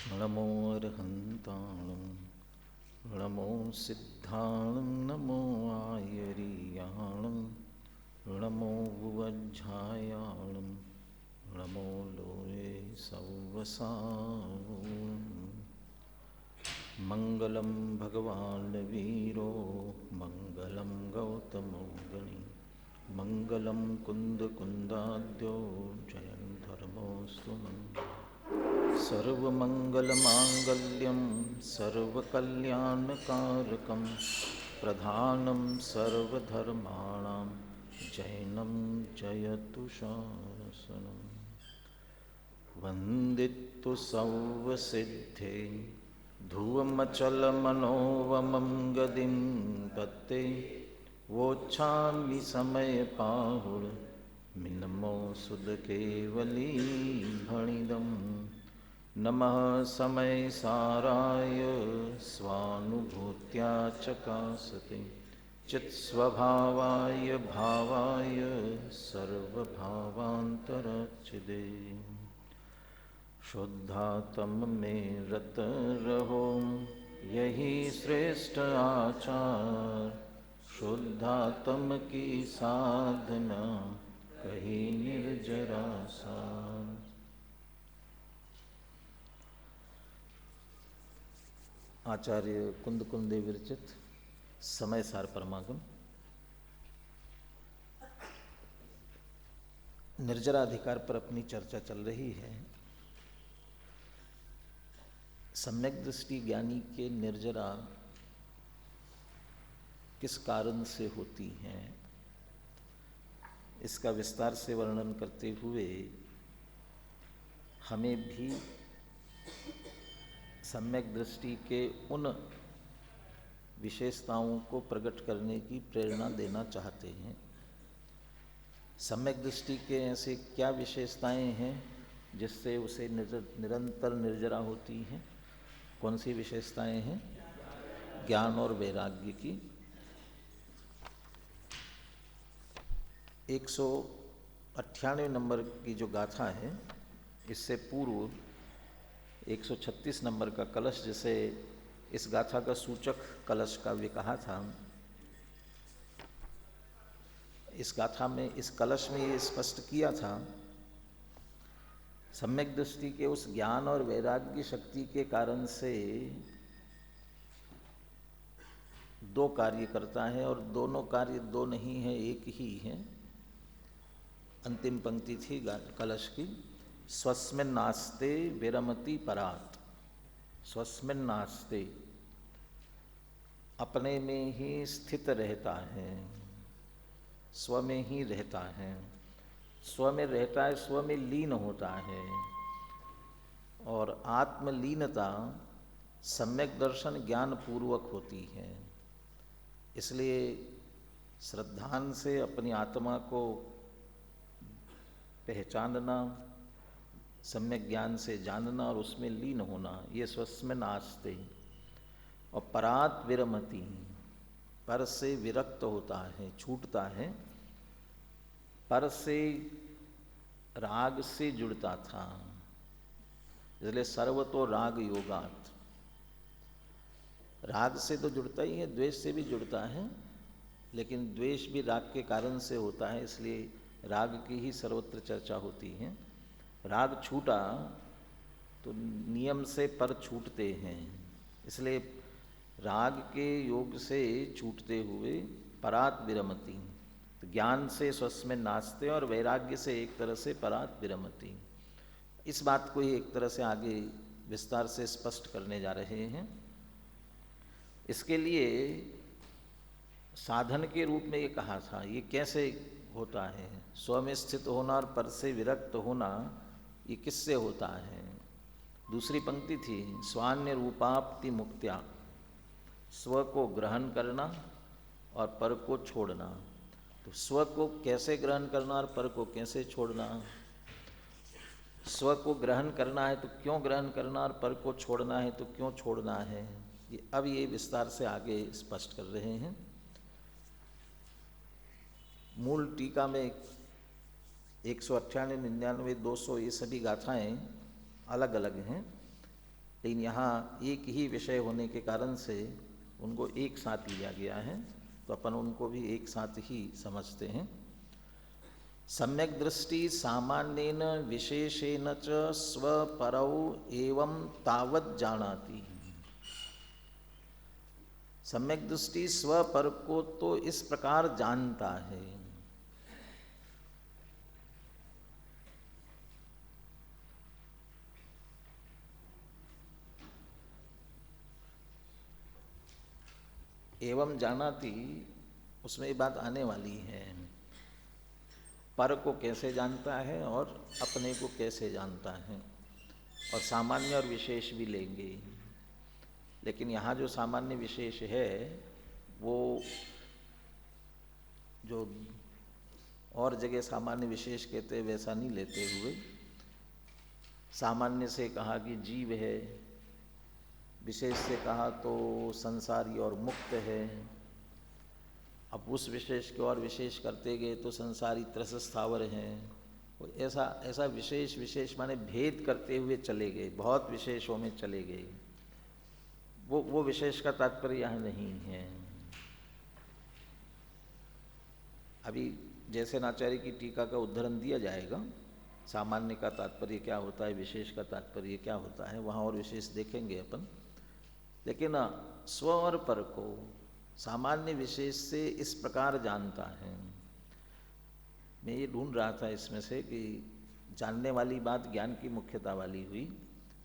नमो अर्हन्ताणं नमो सिद्धाणं नमो आयर्याणं नमो भुवज्झायाणं नमो लोये सौवसावं। मङ्गलं भगवान् वीरो मङ्गलं गौतमो गणी मङ्गलं कुन्दकुन्दाद्यो जयं धर्मोऽस्तु मङ्गलम्। सर्वमङ्गलमाङ्गल्यं सर्वकल्याणकारकं प्रधानं सर्वधर्माणां जैनं जयतु शासनं। वन्दितु सौवसिद्धे ध्रुवमचलमनोवमं गतिं तत्ते वोच्छामि समयपाहुर् मिनमो सुदकेवली भणिदम्। नमः समय साराय स्वानुभूत्या चकासते चित्स्वभावाय भावाय सर्वभावान्तरचिदे। शुद्धात्म में रत रहो यही श्रेष्ठ आचार, शुद्धात्म की साधना कही निर्जरा सार। आचार्य कुंदकुंदे विरचित समय सार परमागम। निर्जराधिकार पर अपनी चर्चा चल रही है। सम्यक दृष्टि ज्ञानी के निर्जरा किस कारण से होती हैं, इसका विस्तार से वर्णन करते हुए हमें भी सम्यक दृष्टि के उन विशेषताओं को प्रकट करने की प्रेरणा देना चाहते हैं। सम्यक दृष्टि के ऐसे क्या विशेषताएं हैं जिससे उसे निरंतर निर्जरा होती हैं? कौन सी विशेषताएं हैं? ज्ञान और वैराग्य की। 198 नंबर की जो गाथा है, इससे पूर्व 136 नंबर का कलश, जिसे इस गाथा का सूचक कलश काव्य कहा था, इस गाथा में, इस कलश में ये स्पष्ट किया था सम्यक दृष्टि के उस ज्ञान और वैराग्य शक्ति के कारण से दो कार्य करता है, और दोनों कार्य दो नहीं है, एक ही है। अंतिम पंक्ति थी कलश की, स्वस्मिन् नास्ते विरमति परात्। स्वस्मिन् नास्ते, अपने में ही स्थित रहता है, स्व में ही रहता है, स्व में रहता है, स्व में लीन होता है। और आत्मलीनता सम्यक दर्शन ज्ञान पूर्वक होती है। इसलिए श्रद्धान से अपनी आत्मा को पहचानना, सम्यक ज्ञान से जानना और उसमें लीन होना, ये स्वस्मिन् आस्ते। और परात् विरमति, पर से विरक्त होता है, छूटता है। पर से राग से जुड़ता था, इसलिए सर्वतो राग योगात्। राग से तो जुड़ता ही है, द्वेष से भी जुड़ता है, लेकिन द्वेष भी राग के कारण से होता है, इसलिए राग की ही सर्वत्र चर्चा होती है। राग छूटा तो नियम से पर छूटते हैं, इसलिए राग के योग से छूटते हुए परात् विरमति, तो ज्ञान से स्वस्मिन् नास्ते और वैराग्य से एक तरह से परात् विरमति। इस बात को ही एक तरह से आगे विस्तार से स्पष्ट करने जा रहे हैं। इसके लिए साधन के रूप में ये कहा था, ये कैसे होता है? स्व में स्थित होना और पर से विरक्त होना, ये किससे होता है? दूसरी पंक्ति थी, स्वान्य रूपाप्ति मुक्त्या, स्व को ग्रहण करना और पर को छोड़ना। तो स्व को कैसे ग्रहण करना और पर को कैसे छोड़ना? स्व को ग्रहण करना है तो क्यों ग्रहण करना, और पर को छोड़ना है तो क्यों छोड़ना है? अब ये विस्तार से आगे स्पष्ट कर रहे हैं। मूल टीका में 198, 99, 200 ये सभी गाथाएं अलग अलग हैं। लेकिन यहाँ एक ही विषय होने के कारण से उनको एक साथ लिया गया है, तो अपन उनको भी एक साथ ही समझते हैं। सम्यक दृष्टि सामान्येन विशेषेण च स्वपरौ एवं तावत् जानाति। सम्यक दृष्टि स्वपर को तो इस प्रकार जानता है। एवं जानाति, उसमें ये बात आने वाली है, पर को कैसे जानता है और अपने को कैसे जानता है, और सामान्य और विशेष भी लेंगे। लेकिन यहाँ जो सामान्य विशेष है वो जो और जगह सामान्य विशेष कहते हैं वैसा नहीं लेते हुए, सामान्य से कहा कि जीव है, विशेष से कहा तो संसारी और मुक्त है। अब उस विशेष को और विशेष करते गए तो संसारी त्रस स्थावर हैं। ऐसा ऐसा विशेष विशेष माने भेद करते हुए चले गए, बहुत विशेषों में चले गए। वो विशेष का तात्पर्य यहाँ नहीं है। अभी जैसे नाचार्य की टीका का उद्धरण दिया जाएगा, सामान्य का तात्पर्य क्या होता है, विशेष का तात्पर्य क्या होता है, वहाँ और विशेष देखेंगे अपन। लेकिन स्व और पर को सामान्य विशेष से इस प्रकार जानता है। मैं ये ढूंढ रहा था इसमें से कि जानने वाली बात ज्ञान की मुख्यता वाली हुई,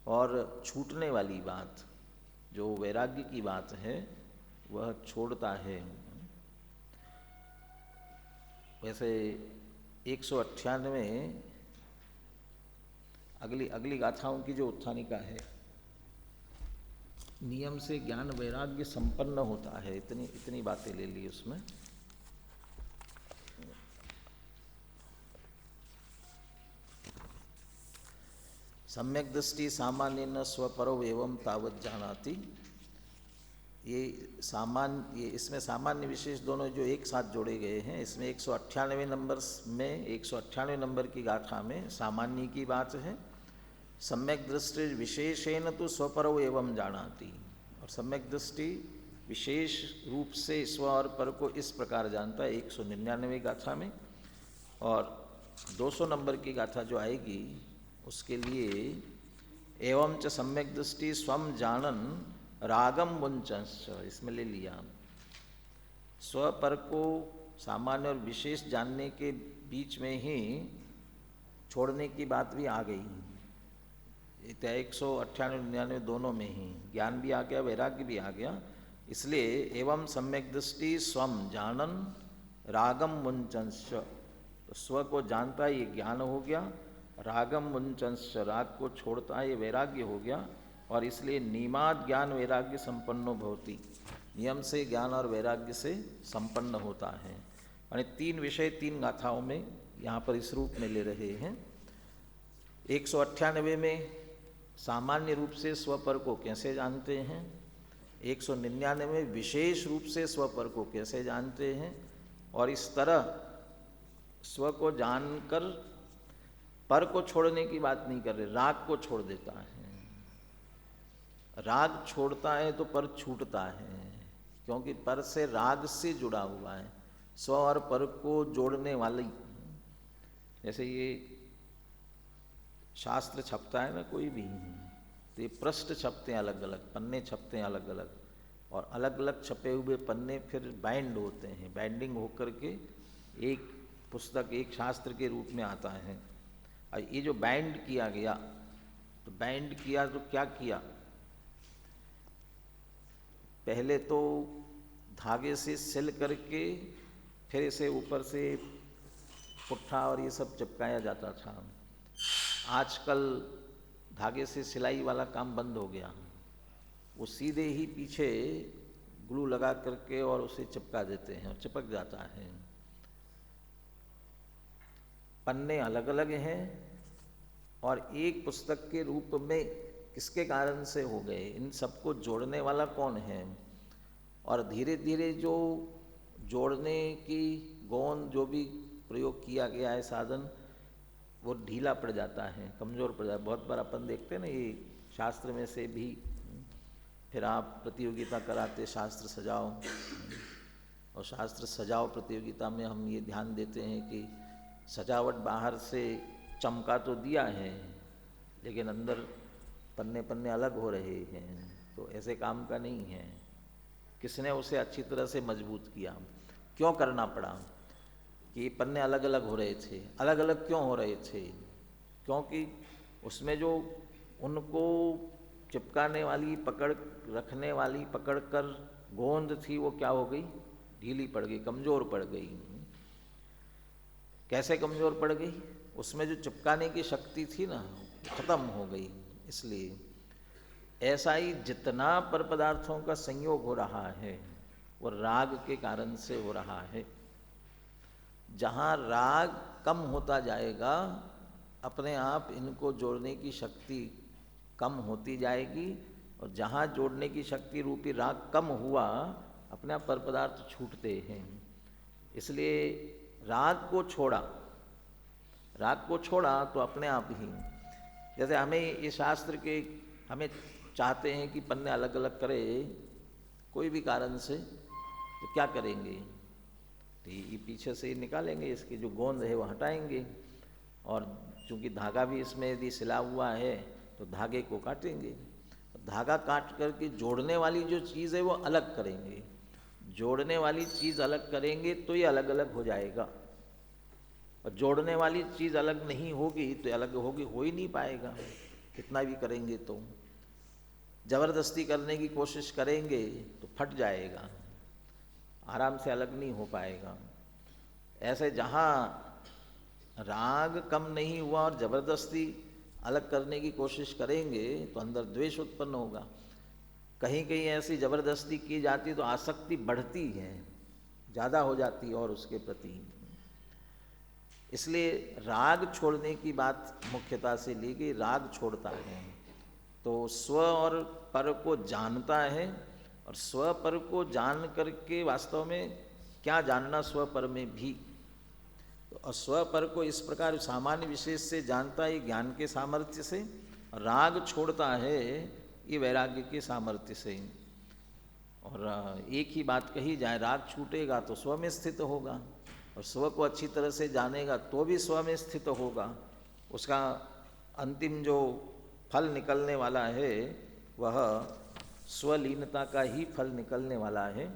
और छूटने वाली बात जो वैराग्य की बात है वह छोड़ता है। वैसे 198 अगली गाथाओं की जो उत्थानिका है, नियम से ज्ञान वैराग्य संपन्न होता है, इतनी बातें ले ली उसमें। सम्यक दृष्टि सामान्येन स्वपरो एवं तावत् जानाति। ये इसमें सामान्य विशेष दोनों जो एक साथ जोड़े गए हैं, इसमें 198 नंबर में 198 नंबर की गाथा में सामान्य की बात है। सम्यक दृष्टि विशेषेण तो स्वपरो एवं जानाति, और सम्यक दृष्टि विशेष रूप से स्व और पर को इस प्रकार जानता है 199 गाथा में। और 200 नंबर की गाथा जो आएगी उसके लिए एवं च सम्यक दृष्टि स्वम जानन रागम मुंचंश्च, इसमें ले लिया। स्व पर को सामान्य और विशेष जानने के बीच में ही छोड़ने की बात भी आ गई। 198-99 दोनों में ही ज्ञान भी आ गया, वैराग्य भी आ गया। इसलिए एवं सम्यक दृष्टि स्वम जानन रागम मुंचंश्च, तो स्व को जानता है ये ज्ञान हो गया, रागम मुंचंश्च राग को छोड़ता है ये वैराग्य हो गया। और इसलिए नियमाद ज्ञान वैराग्य संपन्नो भवति, नियम से ज्ञान और वैराग्य से संपन्न होता है। यानी 3 विषय 3 गाथाओं में यहाँ पर इस रूप में ले रहे हैं। 198 में सामान्य रूप से स्वपर को कैसे जानते हैं, 199 में विशेष रूप से स्वपर को कैसे जानते हैं, और इस तरह स्व को जानकर पर को छोड़ने की बात नहीं कर रहे, राग को छोड़ देता है। राग छोड़ता है तो पर छूटता है, क्योंकि पर से राग से जुड़ा हुआ है। स्व और पर को जोड़ने वाली, जैसे ये शास्त्र छपता है ना कोई भी, तो ये पृष्ठ छपते हैं अलग अलग, पन्ने छपते हैं अलग अलग, और अलग अलग छपे हुए पन्ने फिर बाइंड होते हैं, बाइंडिंग होकर के एक पुस्तक एक शास्त्र के रूप में आता है। और ये जो बाइंड किया गया, तो बाइंड किया तो क्या किया, पहले तो धागे से सिल करके फिर इसे ऊपर से पुट्ठा और ये सब चिपकाया जाता था। आजकल धागे से सिलाई वाला काम बंद हो गया, वो सीधे ही पीछे ग्लू लगा करके और उसे चिपका देते हैं और चिपक जाता है। पन्ने अलग अलग हैं और एक पुस्तक के रूप में किसके कारण से हो गए, इन सबको जोड़ने वाला कौन है। और धीरे धीरे जो जोड़ने की गोंद जो भी प्रयोग किया गया है साधन, वो ढीला पड़ जाता है, कमज़ोर पड़ जाता है। बहुत बार अपन देखते हैं ना, ये शास्त्र में से भी, फिर आप प्रतियोगिता कराते शास्त्र सजाओ, और शास्त्र सजाओ प्रतियोगिता में हम ये ध्यान देते हैं कि सजावट बाहर से चमका तो दिया है, लेकिन अंदर पन्ने पन्ने अलग हो रहे हैं, तो ऐसे काम का नहीं है। किसने उसे अच्छी तरह से मजबूत किया? क्यों करना पड़ा कि पन्ने अलग अलग हो रहे थे? अलग अलग क्यों हो रहे थे? क्योंकि उसमें जो उनको चिपकाने वाली, पकड़ रखने वाली, पकड़ कर गोंद थी, वो क्या हो गई? ढीली पड़ गई, कमज़ोर पड़ गई। कैसे कमज़ोर पड़ गई? उसमें जो चिपकाने की शक्ति थी ना, खत्म हो गई। इसलिए ऐसा ही जितना पर पदार्थों का संयोग हो रहा है वो राग के कारण से हो रहा है। जहाँ राग कम होता जाएगा, अपने आप इनको जोड़ने की शक्ति कम होती जाएगी, और जहाँ जोड़ने की शक्ति रूपी राग कम हुआ, अपने आप पर पदार्थ छूटते हैं। इसलिए राग को छोड़ा तो अपने आप ही, जैसे हमें ये शास्त्र के, हमें चाहते हैं कि पन्ने अलग अलग करे कोई भी कारण से, तो क्या करेंगे? तो ये पीछे से निकालेंगे, इसकी जो गोंद है वो हटाएंगे, और चूँकि धागा भी इसमें यदि सिला हुआ है तो धागे को काटेंगे। धागा काट करके जोड़ने वाली जो चीज़ है वो अलग करेंगे। जोड़ने वाली चीज़ अलग करेंगे तो ये अलग अलग हो जाएगा, और जोड़ने वाली चीज़ अलग नहीं होगी तो अलग होगी, हो ही नहीं पाएगा। कितना भी करेंगे तो, ज़बरदस्ती करने की कोशिश करेंगे तो फट जाएगा, आराम से अलग नहीं हो पाएगा। ऐसे जहाँ राग कम नहीं हुआ और ज़बरदस्ती अलग करने की कोशिश करेंगे तो अंदर द्वेष उत्पन्न होगा। कहीं कहीं ऐसी ज़बरदस्ती की जाती तो आसक्ति बढ़ती है, ज़्यादा हो जाती है और उसके प्रति। इसलिए राग छोड़ने की बात मुख्यता से ली गई। राग छोड़ता है तो स्व और पर को जानता है, और स्व पर को जान करके वास्तव में क्या जानना स्व पर में भी, और स्व पर को इस प्रकार सामान्य विशेष से जानता है ज्ञान के सामर्थ्य से, राग छोड़ता है ये वैराग्य के सामर्थ्य से। और एक ही बात कही जाए, राग छूटेगा तो स्व में स्थित होगा, और स्व को अच्छी तरह से जानेगा तो भी स्व में स्थित होगा। उसका अंतिम जो फल निकलने वाला है वह स्वलीनता का ही फल निकलने वाला है।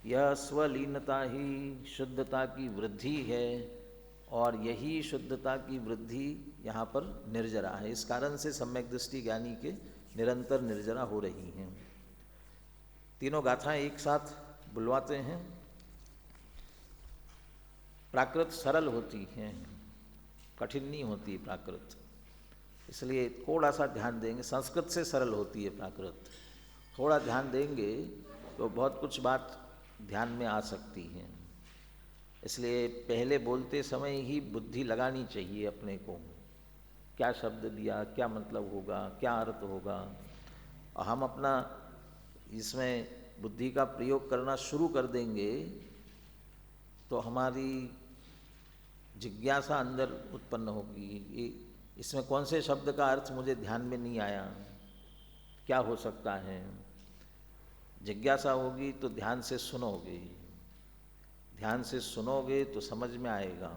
यह स्वलीनता ही शुद्धता की वृद्धि है, और यही शुद्धता की वृद्धि यहाँ पर निर्जरा है। इस कारण से सम्यक दृष्टि ज्ञानी के निरंतर निर्जरा हो रही हैं। तीनों गाथाएं एक साथ बुलवाते हैं। प्राकृत सरल होती हैं, कठिन नहीं होती प्राकृत, इसलिए थोड़ा सा ध्यान देंगे। संस्कृत से सरल होती है प्राकृत, थोड़ा ध्यान देंगे तो बहुत कुछ बात ध्यान में आ सकती हैं। इसलिए पहले बोलते समय ही बुद्धि लगानी चाहिए अपने को, क्या शब्द दिया, क्या मतलब होगा, क्या अर्थ होगा, और हम अपना इसमें बुद्धि का प्रयोग करना शुरू कर देंगे तो हमारी जिज्ञासा अंदर उत्पन्न होगी। इसमें कौन से शब्द का अर्थ मुझे ध्यान में नहीं आया, क्या हो सकता है? जिज्ञासा होगी तो ध्यान से सुनोगे, ध्यान से सुनोगे तो समझ में आएगा,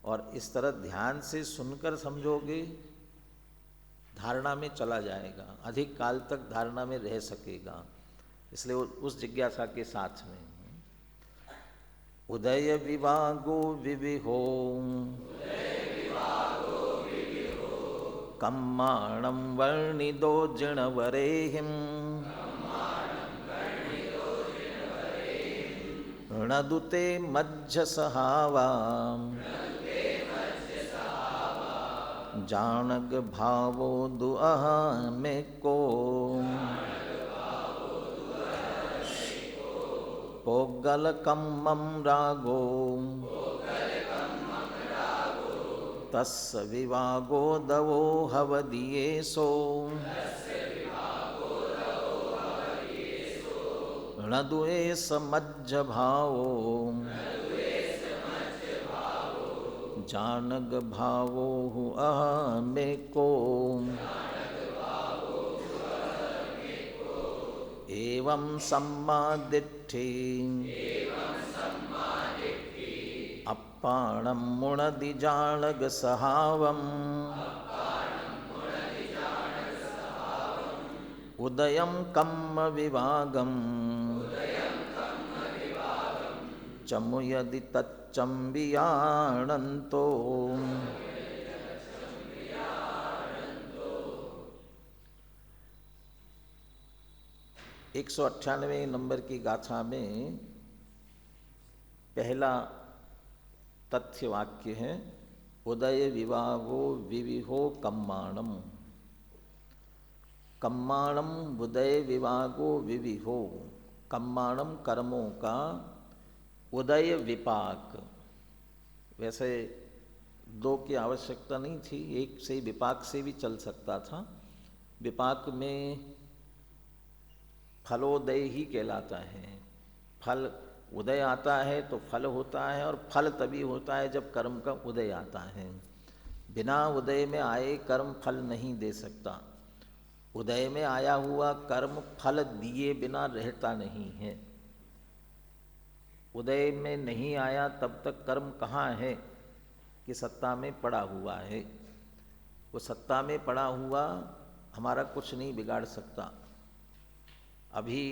और इस तरह ध्यान से सुनकर समझोगे धारणा में चला जाएगा, अधिक काल तक धारणा में रह सकेगा। इसलिए उस जिज्ञासा के साथ में उदय विभागो विविहो कम्माणं वर्णिदो जिणवरेहिं णदुते मज्जसहावां जानग भावो दुअहा में को पोगल कम्मं रागो तस्य विवागो दवो हवदीयेसो णदुए समज्ज भावो जानग भावो अहमेको एवं सम्मा दिट्ठि अप्पाणं मुणदि जाणग सहावम् उदयं कम्म विभागम् चमुयदि तच्चम्बियाणन्तो 198 नंबर की गाथा में पहला तथ्य वाक्य है उदय विवाहो विविहो कम्माणम। कम्माणम उदय विवागो विविहो। कम्माणम कर्मों का, उदय विपाक। वैसे दो की आवश्यकता नहीं थी, एक से विपाक से भी चल सकता था। विपाक में फलोदय ही कहलाता है। फल उदय आता है तो फल होता है, और फल तभी होता है जब कर्म का उदय आता है। बिना उदय में आए कर्म फल नहीं दे सकता। उदय में आया हुआ कर्म फल दिए बिना रहता नहीं है। उदय में नहीं आया तब तक कर्म कहाँ है कि सत्ता में पड़ा हुआ है। वो सत्ता में पड़ा हुआ हमारा कुछ नहीं बिगाड़ सकता। अभी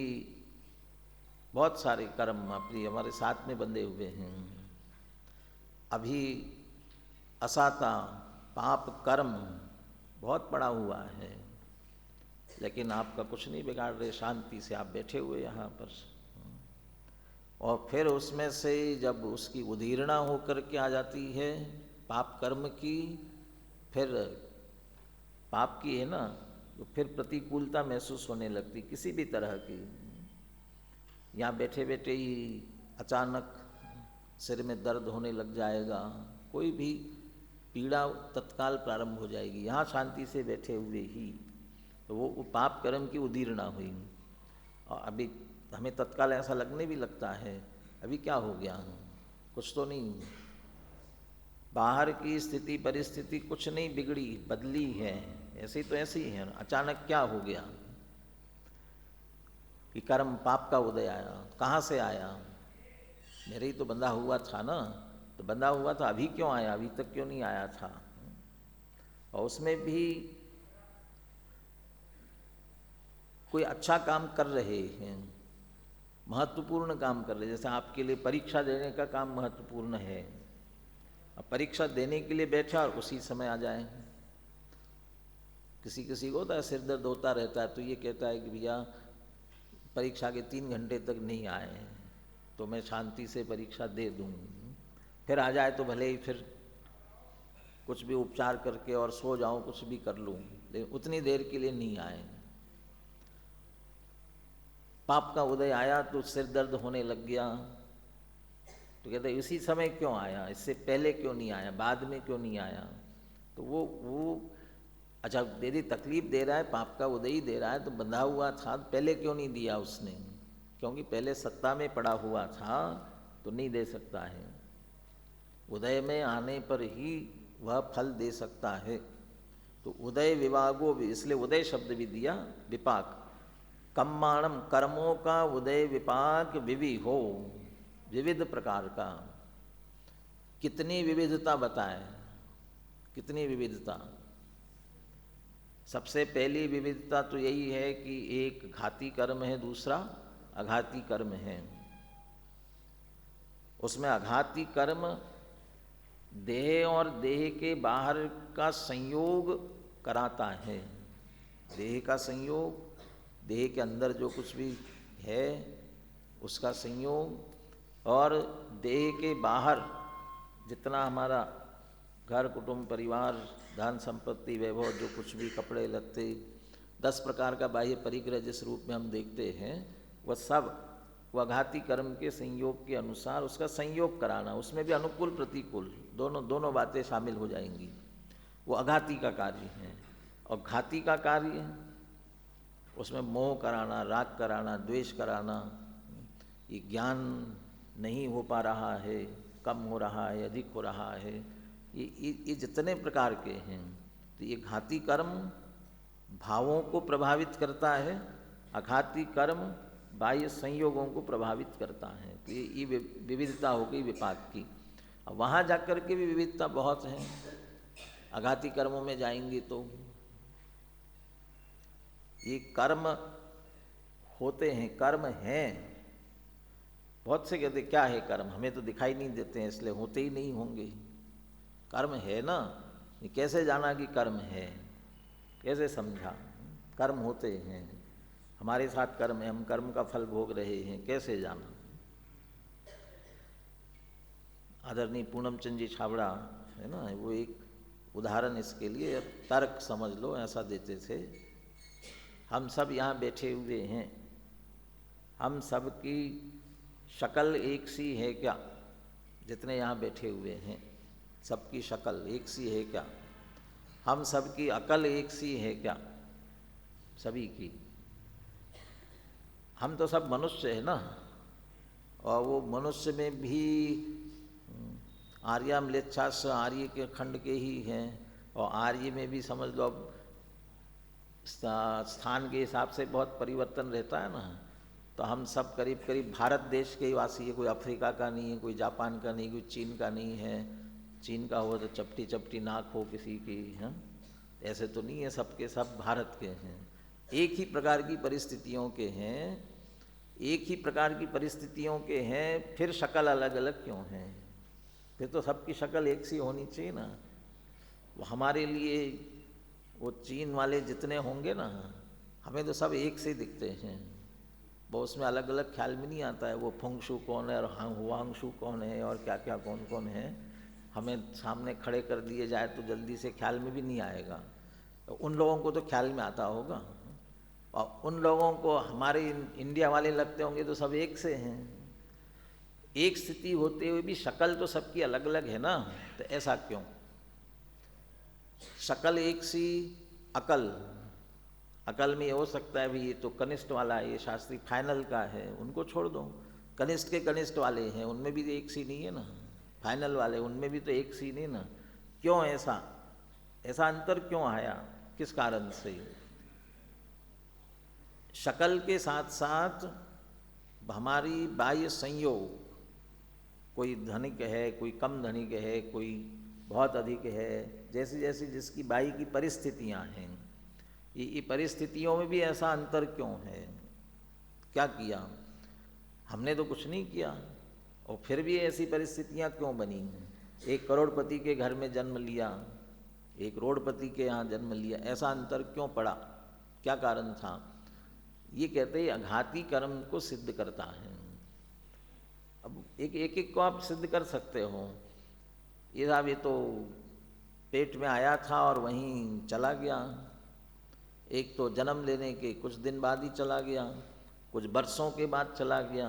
बहुत सारे कर्म अपनी हमारे साथ में बंधे हुए हैं। अभी असाता पाप कर्म बहुत पड़ा हुआ है, लेकिन आपका कुछ नहीं बिगाड़ रहे। शांति से आप बैठे हुए यहाँ पर, और फिर उसमें से जब उसकी उदीर्णा होकर के आ जाती है पाप कर्म की, फिर पाप की है ना, तो फिर प्रतिकूलता महसूस होने लगती किसी भी तरह की। यहाँ बैठे बैठे ही अचानक सिर में दर्द होने लग जाएगा, कोई भी पीड़ा तत्काल प्रारंभ हो जाएगी यहाँ शांति से बैठे हुए ही। तो वो पाप कर्म की उदीर्णा हुई। और अभी हमें तत्काल ऐसा लगने भी लगता है अभी क्या हो गया, कुछ तो नहीं, बाहर की स्थिति परिस्थिति कुछ नहीं बिगड़ी, बदली है, ऐसे तो ऐसे ही है। अचानक क्या हो गया कि कर्म पाप का उदय आया। कहाँ से आया? मेरे ही तो बंधा हुआ था ना, तो बंधा हुआ था, अभी क्यों आया, अभी तक क्यों नहीं आया था। और उसमें भी कोई अच्छा काम कर रहे हैं, महत्वपूर्ण काम कर रहे हैं, जैसे आपके लिए परीक्षा देने का काम महत्वपूर्ण है। अब परीक्षा देने के लिए बैठा और उसी समय आ जाए। किसी किसी को होता है सिर दर्द होता रहता है, तो ये कहता है कि भैया परीक्षा के 3 घंटे तक नहीं आए तो मैं शांति से परीक्षा दे दूँ, फिर आ जाए तो भले ही फिर कुछ भी उपचार करके और सो जाऊँ, कुछ भी कर लूँ, लेकिन उतनी देर के लिए नहीं आए। पाप का उदय आया तो सिर दर्द होने लग गया, तो कहते इसी समय क्यों आया, इससे पहले क्यों नहीं आया, बाद में क्यों नहीं आया। तो वो अच्छा यदि तकलीफ दे रहा है, पाप का उदय ही दे रहा है, तो बंधा हुआ था पहले क्यों नहीं दिया उसने, क्योंकि पहले सत्ता में पड़ा हुआ था तो नहीं दे सकता है। उदय में आने पर ही वह फल दे सकता है। तो उदय विभागो, इसलिए उदय शब्द भी दिया, विपाक। कम्माणम कर्मों का उदय विपाक विविहो, विविध प्रकार का। कितनी विविधता बताए, कितनी विविधता। सबसे पहली विविधता तो यही है कि एक घाती कर्म है, दूसरा अघाती कर्म है। उसमें अघाती कर्म देह और देह के बाहर का संयोग कराता है। देह का संयोग, देह के अंदर जो कुछ भी है उसका संयोग, और देह के बाहर जितना हमारा घर कुटुंब परिवार धन संपत्ति वैभव जो कुछ भी कपड़े लत्ते 10 प्रकार का बाह्य परिग्रह जिस रूप में हम देखते हैं, वह सब वह घाती कर्म के संयोग के अनुसार उसका संयोग कराना, उसमें भी अनुकूल प्रतिकूल दोनों बातें शामिल हो जाएंगी। वो अघाती का कार्य है। और घाती का कार्य उसमें मोह कराना, राग कराना, द्वेष कराना, ये ज्ञान नहीं हो पा रहा है, कम हो रहा है, अधिक हो रहा है, ये जितने प्रकार के हैं, तो ये घाती कर्म भावों को प्रभावित करता है, अघाती कर्म बाह्य संयोगों को प्रभावित करता है। तो ये विविधता हो गई विपाक की। अब वहाँ जाकर के भी विविधता बहुत है। अघाती कर्मों में जाएंगे तो ये कर्म होते हैं, कर्म हैं। बहुत से कहते क्या है कर्म, हमें तो दिखाई नहीं देते हैं इसलिए होते ही नहीं होंगे। कर्म है ना, ये कैसे जाना कि कर्म है, कैसे समझा? कर्म होते हैं, हमारे साथ कर्म है, हम कर्म का फल भोग रहे हैं, कैसे जाना? आदरणीय पूनम चंद जी छाबड़ा है ना, वो एक उदाहरण इसके लिए, अब तर्क समझ लो, ऐसा देते थे। हम सब यहाँ बैठे हुए हैं, हम सब की शक्ल एक सी है क्या? जितने यहाँ बैठे हुए हैं सबकी शक्ल एक सी है क्या? हम सब की अकल एक सी है क्या? सभी की। हम तो सब मनुष्य है ना, और वो मनुष्य में भी आर्या म्लेच्छास आर्य के खंड के ही हैं, और आर्य में भी समझ लो अब स्थान के हिसाब से बहुत परिवर्तन रहता है ना। तो हम सब करीब करीब भारत देश के ही वासी है, कोई अफ्रीका का नहीं है, कोई जापान का नहीं, कोई चीन का नहीं है। चीन का हो तो चपटी चपटी नाक हो किसी की, हैं? ऐसे तो नहीं है, सबके सब भारत के हैं, एक ही प्रकार की परिस्थितियों के हैं, एक ही प्रकार की परिस्थितियों के हैं, फिर शक्ल अलग अलग क्यों हैं? फिर तो सबकी शक्ल एक सी होनी चाहिए ना। वो हमारे लिए वो चीन वाले जितने होंगे ना, हमें तो सब एक से दिखते हैं, वो उसमें अलग अलग ख्याल में नहीं आता है वो फंगशु कौन है और हुआंगशु कौन है और क्या क्या कौन कौन है। हमें सामने खड़े कर दिए जाए तो जल्दी से ख्याल में भी नहीं आएगा, तो उन लोगों को तो ख्याल में आता होगा, और उन लोगों को हमारे इंडिया वाले लगते होंगे तो सब एक से हैं। एक स्थिति होते हुए भी शक्ल तो सबकी अलग अलग है ना, तो ऐसा क्यों? शक्ल एक सी, अकल में ये हो सकता है भी ये तो कनिष्ठ वाला है, ये शास्त्री फाइनल का है, उनको छोड़ दो। कनिष्ठ के कनिष्ठ वाले हैं, उनमें भी तो एक सी नहीं है ना। फाइनल वाले उनमें भी तो एक सी नहीं ना। क्यों ऐसा अंतर क्यों आया, किस कारण से? शक्ल के साथ साथ हमारी बाह्य संयोग, कोई धनिक है, कोई कम धनिक है, कोई बहुत अधिक है, जैसी जैसी जिसकी बाह्य की परिस्थितियां हैं, ये परिस्थितियों में भी ऐसा अंतर क्यों है? क्या किया हमने? तो कुछ नहीं किया, और फिर भी ऐसी परिस्थितियां क्यों बनी? एक करोड़पति के घर में जन्म लिया, एक रोडपति के यहाँ जन्म लिया, ऐसा अंतर क्यों पड़ा? क्या कारण था? ये कहते हैं अघाती कर्म को सिद्ध करता है। अब एक को आप सिद्ध कर सकते हो, ये साहब ये तो पेट में आया था और वहीं चला गया, एक तो जन्म लेने के कुछ दिन बाद ही चला गया, कुछ बरसों के बाद चला गया,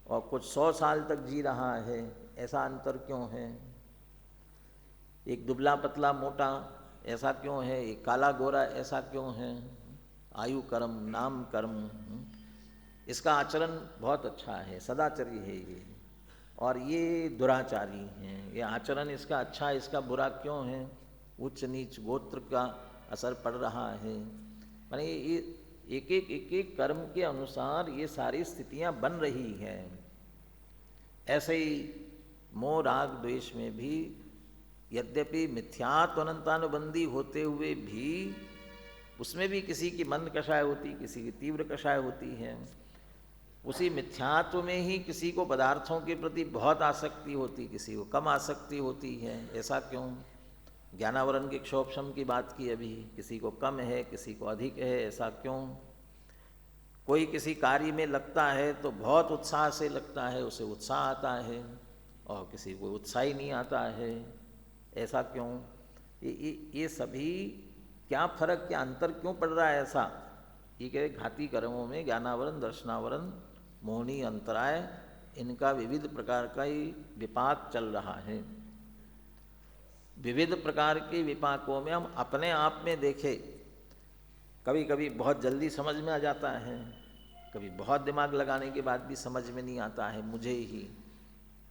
और कुछ 100 साल तक जी रहा है, ऐसा अंतर क्यों है? एक दुबला पतला मोटा ऐसा क्यों है? एक काला गोरा ऐसा क्यों है? आयु कर्म, नाम कर्म, इसका आचरण बहुत अच्छा है, सदाचरी है ये, और ये दुराचारी हैं। ये आचरण इसका अच्छा, इसका बुरा क्यों है? उच्च नीच गोत्र का असर पड़ रहा है। माने ये एक एक कर्म के अनुसार ये सारी स्थितियां बन रही हैं। ऐसे ही मोह राग द्वेष में भी यद्यपि मिथ्यात्व अनंतानुबंधी होते हुए भी उसमें भी किसी की मंद कषाय होती, किसी की तीव्र कषाय होती है। उसी मिथ्यात्व में ही किसी को पदार्थों के प्रति बहुत आसक्ति होती, किसी को कम आसक्ति होती है। ऐसा क्यों? ज्ञानावरण के क्षोभशम की बात की अभी, किसी को कम है, किसी को अधिक है, ऐसा क्यों? कोई किसी कार्य में लगता है तो बहुत उत्साह से लगता है, उसे उत्साह आता है, और किसी को उत्साह ही नहीं आता है, ऐसा क्यों? ये सभी क्या फर्क, क्या अंतर क्यों पड़ रहा है ऐसा? ये कह रहे घाती कर्मों में ज्ञानावरण, दर्शनावरण, मोहनी अंतराय, इनका विविध प्रकार का ही विपाक चल रहा है। विविध प्रकार के विपाकों में हम अपने आप में देखें, कभी कभी बहुत जल्दी समझ में आ जाता है, कभी बहुत दिमाग लगाने के बाद भी समझ में नहीं आता है मुझे ही।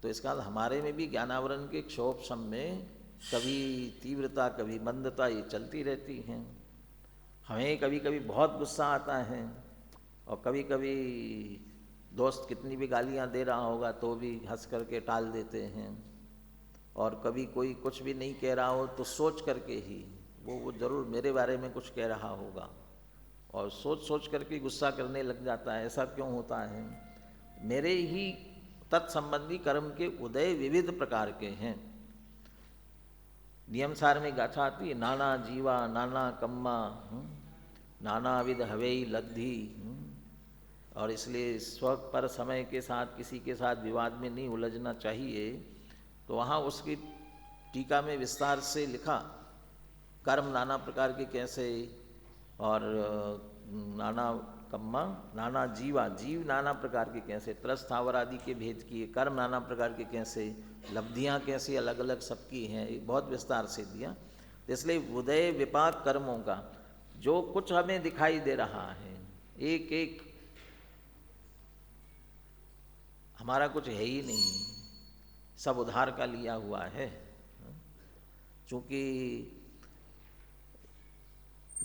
तो इसका हमारे में भी ज्ञानावरण के क्षोभ में कभी तीव्रता कभी मंदता ये चलती रहती हैं। हमें कभी कभी बहुत गुस्सा आता है और कभी कभी दोस्त कितनी भी गालियाँ दे रहा होगा तो भी हंस करके टाल देते हैं, और कभी कोई कुछ भी नहीं कह रहा हो तो सोच करके ही वो ज़रूर मेरे बारे में कुछ कह रहा होगा, और सोच सोच करके गुस्सा करने लग जाता है। ऐसा क्यों होता है? मेरे ही तत्संबंधी कर्म के उदय विविध प्रकार के हैं। नियम सार में गाथा आती है, नाना जीवा नाना कम्मा नाना विध हवेई लद्धी। और इसलिए स्व पर समय के साथ किसी के साथ विवाद में नहीं उलझना चाहिए। तो वहाँ उसकी टीका में विस्तार से लिखा, कर्म नाना प्रकार के कैसे, और नाना कम्मा नाना जीवा, जीव नाना प्रकार के कैसे, त्रस स्थावर आदि के भेद किए, कर्म नाना प्रकार के कैसे, लब्धियाँ कैसी अलग अलग सबकी हैं, बहुत विस्तार से दिया। इसलिए उदय विपाक कर्मों का जो कुछ हमें दिखाई दे रहा है, एक एक हमारा कुछ है ही नहीं, सब उधार का लिया हुआ है। चूँकि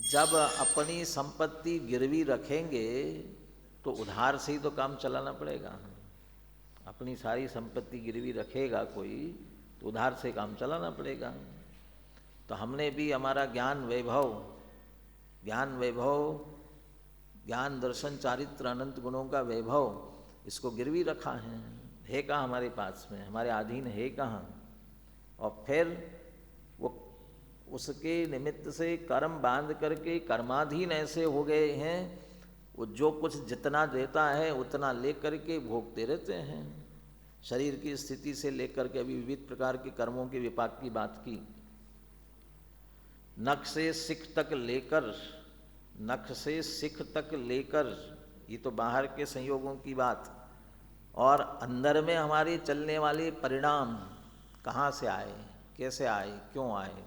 जब अपनी संपत्ति गिरवी रखेंगे तो उधार से ही तो काम चलाना पड़ेगा। अपनी सारी संपत्ति गिरवी रखेगा कोई तो उधार से काम चलाना पड़ेगा। तो हमने भी हमारा ज्ञान वैभव, ज्ञान दर्शन चारित्र अनंत गुणों का वैभव, इसको गिरवी रखा है कहाँ हमारे पास में, हमारे अधीन है कहाँ। और फिर वो उसके निमित्त से कर्म बांध करके कर्माधीन ऐसे हो गए हैं, वो जो कुछ जितना देता है उतना ले करके भोगते रहते हैं। शरीर की स्थिति से लेकर के अभी विविध प्रकार के कर्मों के विपाक की बात की, नख से सिख तक लेकर, ये तो बाहर के संयोगों की बात, और अंदर में हमारे चलने वाले परिणाम कहाँ से आए, कैसे आए, क्यों आए।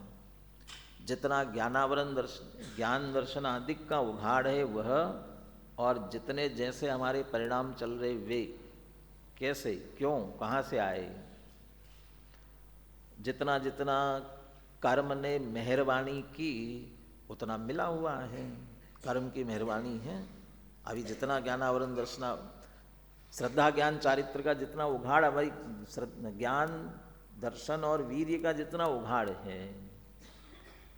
जितना ज्ञान दर्शन आदि का उघाड़ है वह, और जितने जैसे हमारे परिणाम चल रहे वे कैसे, क्यों, कहाँ से आए। जितना जितना कर्म ने मेहरबानी की उतना मिला हुआ है, कर्म की मेहरबानी है। अभी जितना ज्ञानावरण दर्शना श्रद्धा ज्ञान चारित्र का जितना उघाड़, हमारी ज्ञान दर्शन और वीर्य का जितना उघाड़ है,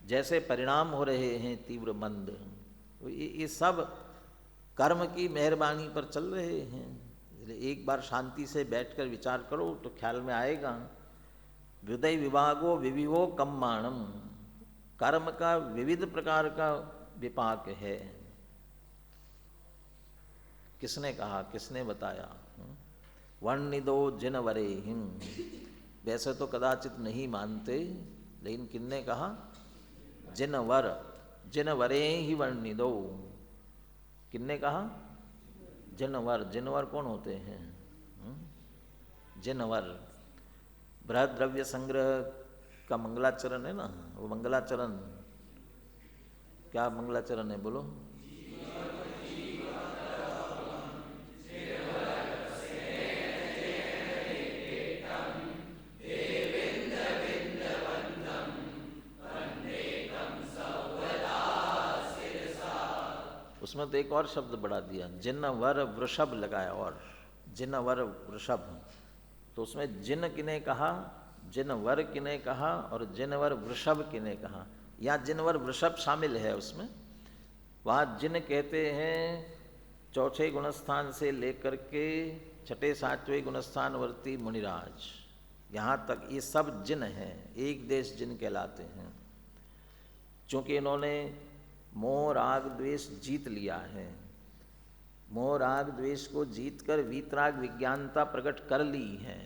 जैसे परिणाम हो रहे हैं तीव्र मंद, ये सब कर्म की मेहरबानी पर चल रहे हैं। एक बार शांति से बैठकर विचार करो तो ख्याल में आएगा। हृदय विभागो विविवो कम्माणम, कर्म का विविध प्रकार का विपाक है। किसने कहा, किसने बताया? वर्णिदो जिनवरे हिम, वैसे तो कदाचित नहीं मानते, लेकिन किसने कहा? जिनवरे ही वर्णिदो। किसने कहा? जिनवर कौन होते हैं? जिनवर बृहद द्रव्य संग्रह का मंगलाचरण है ना, वो मंगलाचरण क्या मंगलाचरण है बोलो? उसमें तो एक और शब्द बढ़ा दिया, जिनवर वृषभ लगाया, और जिनवर वृषभ, तो उसमें जिन किने कहा, जिनवर किने कहा, और जिनवर वृषभ किने कहा। यहाँ जिनवर वृषभ शामिल है उसमें। वहाँ जिन कहते हैं चौथे गुणस्थान से लेकर के छठे सातवें गुणस्थानवर्ती मुनिराज, यहाँ तक ये सब जिन हैं, एक देश जिन कहलाते हैं। चूँकि इन्होंने मोह राग द्वेष जीत लिया है, मोह राग द्वेष को जीतकर वीतराग विज्ञानता प्रकट कर ली है।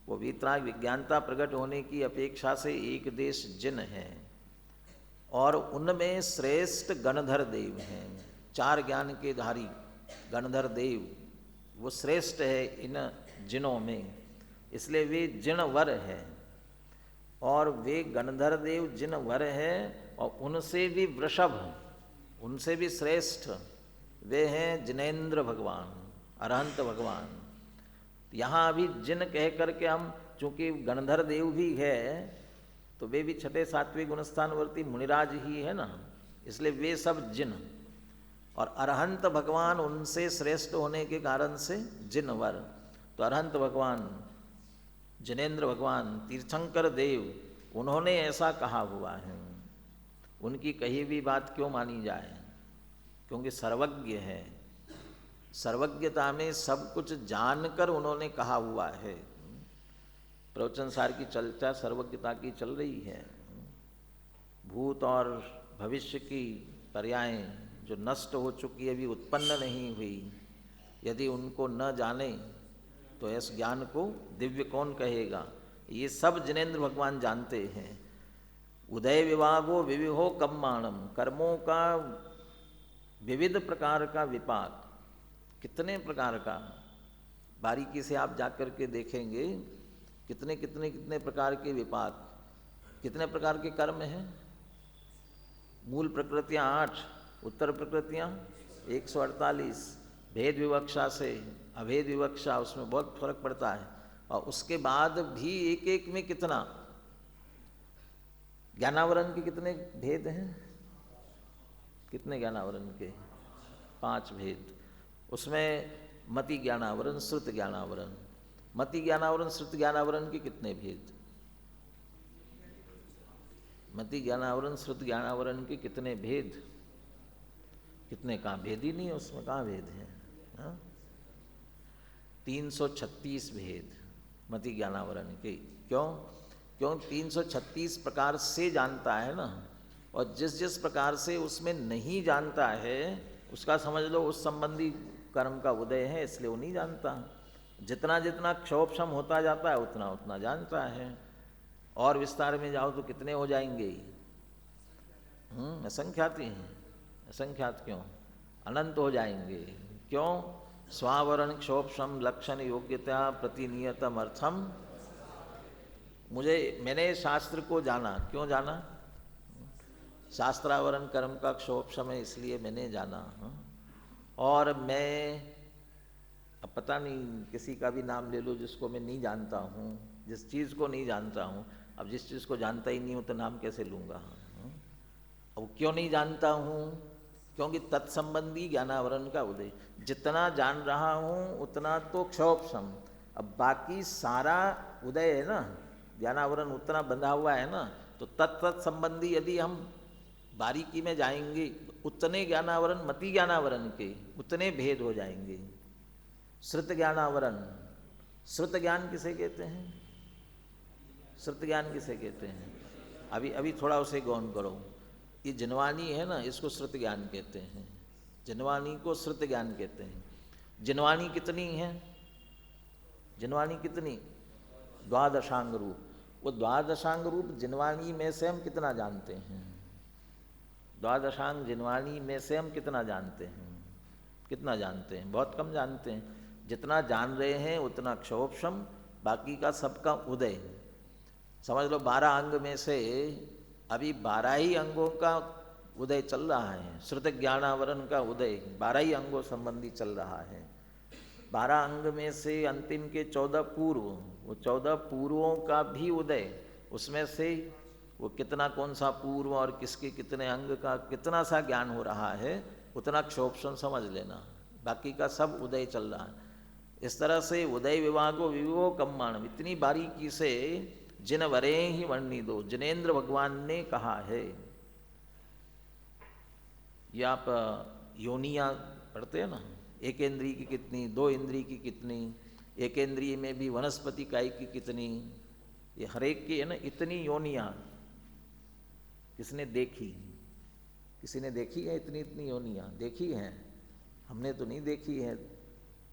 वो वीतराग विज्ञानता प्रकट होने की अपेक्षा से एक देश जिन है, और उनमें श्रेष्ठ गणधर देव हैं। 4 ज्ञान के धारी गणधर देव वो श्रेष्ठ है इन जिनों में, इसलिए वे जिनवर है। और वे गणधर देव जिनवर है, और उनसे भी वृषभ, उनसे भी श्रेष्ठ वे हैं जिनेन्द्र भगवान, अरहंत भगवान। यहाँ अभी जिन कह करके हम, चूंकि गणधर देव भी है तो वे भी छठे सातवें गुणस्थानवर्ती मुनिराज ही है ना, इसलिए वे सब जिन, और अरहंत भगवान उनसे श्रेष्ठ होने के कारण से जिनवर। तो अरहंत भगवान, जिनेन्द्र भगवान, तीर्थंकर देव, उन्होंने ऐसा कहा हुआ है। उनकी कही हुई बात क्यों मानी जाए? क्योंकि सर्वज्ञ है, सर्वज्ञता में सब कुछ जानकर उन्होंने कहा हुआ है। प्रवचन सार की चर्चा सर्वज्ञता की चल रही है। भूत और भविष्य की पर्यायें जो नष्ट हो चुकी है, अभी उत्पन्न नहीं हुई, यदि उनको न जाने तो इस ज्ञान को दिव्य कौन कहेगा? ये सब जिनेन्द्र भगवान जानते हैं। उदय विभागो विविहो कम्माणम, कर्मों का विविध प्रकार का विपाक, कितने प्रकार का, बारीकी से आप जाकर के देखेंगे कितने कितने कितने प्रकार के विपाक, कितने प्रकार के कर्म हैं। मूल प्रकृतियाँ 8, उत्तर प्रकृतियाँ 148, भेद विवक्षा से अभेद विवक्षा, उसमें बहुत फर्क पड़ता है। और उसके बाद भी एक एक में कितना, ज्ञानावरण के कितने भेद हैं? कितने ज्ञानावरण के? 5 भेद। उसमें मति ज्ञानावरण, श्रुत ज्ञानावरण, मति ज्ञानावरण, श्रुत ज्ञानावरण के कितने भेद? मति ज्ञानावरण, श्रुत ज्ञानावरण के कितने भेद? कितने? कहाँ भेद ही नहीं है उसमें, कहाँ भेद है? हाँ? 336 भेद मति ज्ञानावरण के। क्यों? क्यों 336 प्रकार से जानता है ना, और जिस जिस प्रकार से उसमें नहीं जानता है उसका समझ लो उस संबंधी कर्म का उदय है, इसलिए वो नहीं जानता। जितना जितना क्षोभक्षम होता जाता है उतना उतना जानता है। और विस्तार में जाओ तो कितने हो जाएंगे? असंख्यात ही हैं। असंख्यात क्यों? अनंत हो जाएंगे। क्यों? स्वावरण क्षोभक्षम लक्षण योग्यता प्रतिनियतम अर्थम। मैंने शास्त्र को जाना। क्यों जाना? शास्त्रावरण कर्म का क्षोभक्षम है इसलिए मैंने जाना। और मैं, अब पता नहीं किसी का भी नाम ले लो जिसको मैं नहीं जानता हूँ, जिस चीज़ को नहीं जानता हूँ। अब जिस चीज़ को जानता ही नहीं हूँ तो नाम कैसे लूँगा? अब क्यों नहीं जानता हूँ? क्योंकि तत्संबंधी ज्ञानावरण का उदय, जितना जान रहा हूँ उतना तो क्षोभक्षम, अब बाकी सारा उदय है ना, ज्ञानावरण उतना बंधा हुआ है ना, तो तत्त संबंधी यदि हम बारीकी में जाएंगे उतने ज्ञानावरण, मति ज्ञानावरण के उतने भेद हो जाएंगे। श्रुत ज्ञानावरण, श्रुत ज्ञान किसे कहते हैं? श्रुत ज्ञान किसे कहते हैं? अभी थोड़ा उसे गौन करो। ये जिनवानी है ना, इसको श्रुत ज्ञान कहते हैं। जिनवानी को श्रुत ज्ञान कहते हैं। जिनवानी कितनी है? जिनवानी कितनी? 12 रूप। वो 12 रूप जिनवानी में से हम कितना जानते हैं? 12 जिनवानी में से हम कितना जानते हैं? कितना जानते हैं? बहुत कम जानते हैं। जितना जान रहे हैं उतना क्षोभक्षम, बाकी का सबका उदय। समझ लो 12 अंग में से अभी 12 ही अंगों का उदय चल रहा है। श्रुत ज्ञानावरण का उदय 12 ही अंगों संबंधी चल रहा है। 12 अंग में से अंतिम के 14 पूर्व, वो 14 पूर्वों का भी उदय, उसमें से वो कितना, कौन सा पूर्व और किसके कितने अंग का कितना सा ज्ञान हो रहा है, उतना क्षोभक्षम समझ लेना। बाकी का सब उदय चल रहा है। इस तरह से उदय विभागो विवो कम्माणम, इतनी बारीकी से जिन वरे ही वर्णी दो, जिनेन्द्र भगवान ने कहा है। ये आप योनियाँ पढ़ते हैं ना, एक इंद्रिय की कितनी, 2 इंद्रिय की कितनी, एक इंद्रिय में भी वनस्पति काय की कितनी, ये हरेक की है ना इतनी योनियाँ। किसने देखी? किसी ने देखी है इतनी इतनी योनियाँ? देखी हैं? हमने तो नहीं देखी है।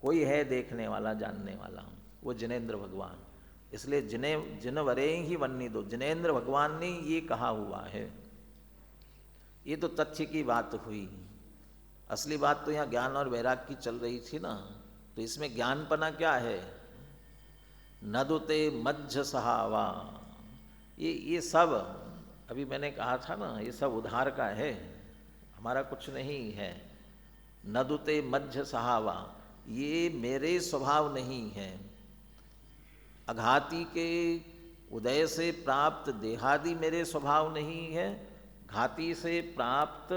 कोई है देखने वाला, जानने वाला, वो जिनेन्द्र भगवान। इसलिए जिनवरे ही वन्नी दो, जिनेन्द्र भगवान ने ये कहा हुआ है। ये तो तथ्य की बात हुई। असली बात तो यहाँ ज्ञान और वैराग की चल रही थी ना, तो इसमें ज्ञानपना क्या है? नदुते मज्झ सहावा, ये सब अभी मैंने कहा था ना, ये सब उधार का है, हमारा कुछ नहीं है। नदुते मज्झ सहावा, ये मेरे स्वभाव नहीं है। अघाती के उदय से प्राप्त देहादि मेरे स्वभाव नहीं है, घाती से प्राप्त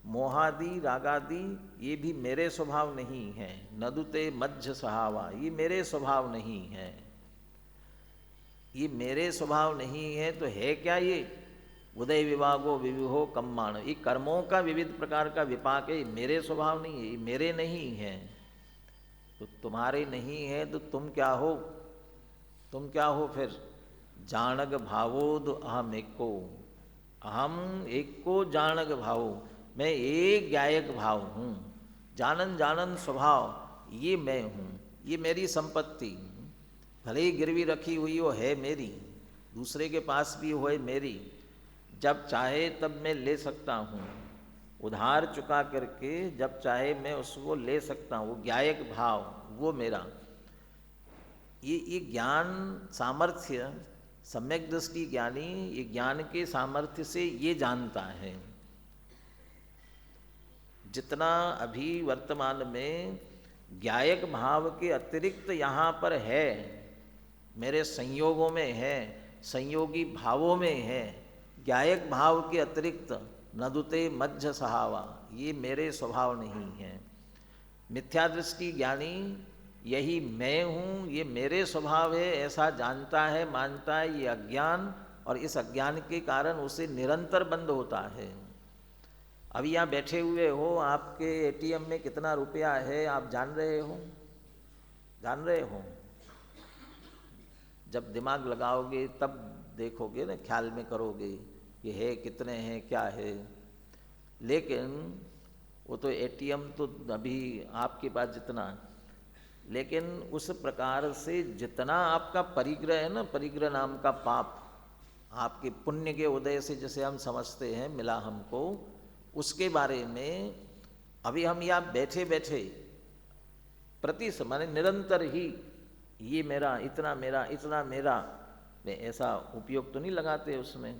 मोहादि रागादि ये भी मेरे स्वभाव नहीं है, नदुते मध्य सहावा ये मेरे स्वभाव नहीं है। ये मेरे स्वभाव नहीं है तो है क्या ये? उदय विभागो विविहो कम्माण, ये कर्मों का विविध प्रकार का विपाक है, मेरे स्वभाव नहीं है, ये मेरे नहीं है। तो तुम्हारे नहीं है तो तुम क्या हो? तुम क्या हो फिर? जानग भावोद अहम एको, अहम एको जानग भावो, मैं एक ज्ञायक भाव हूँ, जानन जानन स्वभाव ये मैं हूँ, ये मेरी संपत्ति भले ही गिरवी रखी हुई हो है मेरी, दूसरे के पास भी हो है मेरी, जब चाहे तब मैं ले सकता हूँ, उधार चुका करके जब चाहे मैं उसको ले सकता हूँ, वो ज्ञायक भाव वो मेरा। ये ज्ञान सामर्थ्य, सम्यक दृष्टि ज्ञानी ये ज्ञान के सामर्थ्य से ये जानता है। जितना अभी वर्तमान में ज्ञायक भाव के अतिरिक्त यहाँ पर है, मेरे संयोगों में है, संयोगी भावों में है, ज्ञायक भाव के अतिरिक्त नदुते मध्य सहावा ये मेरे स्वभाव नहीं है। मिथ्या दृष्टि ज्ञानी यही मैं हूँ, ये मेरे स्वभाव है ऐसा जानता है, मानता है, ये अज्ञान, और इस अज्ञान के कारण उसे निरंतर बंद होता है। अभी यहाँ बैठे हुए हो, आपके एटीएम में कितना रुपया है आप जान रहे हो? जान रहे हो? जब दिमाग लगाओगे तब देखोगे ना, ख्याल में करोगे ये है कितने हैं क्या है। लेकिन वो तो एटीएम तो अभी आपके पास जितना, लेकिन उस प्रकार से जितना आपका परिग्रह है ना, परिग्रह नाम का पाप आपके पुण्य के उदय से जैसे हम समझते हैं मिला हमको, उसके बारे में अभी हम यहाँ बैठे बैठे प्रति माने निरंतर ही ये मेरा, इतना मेरा, इतना मेरा, में ऐसा उपयोग तो नहीं लगाते उसमें।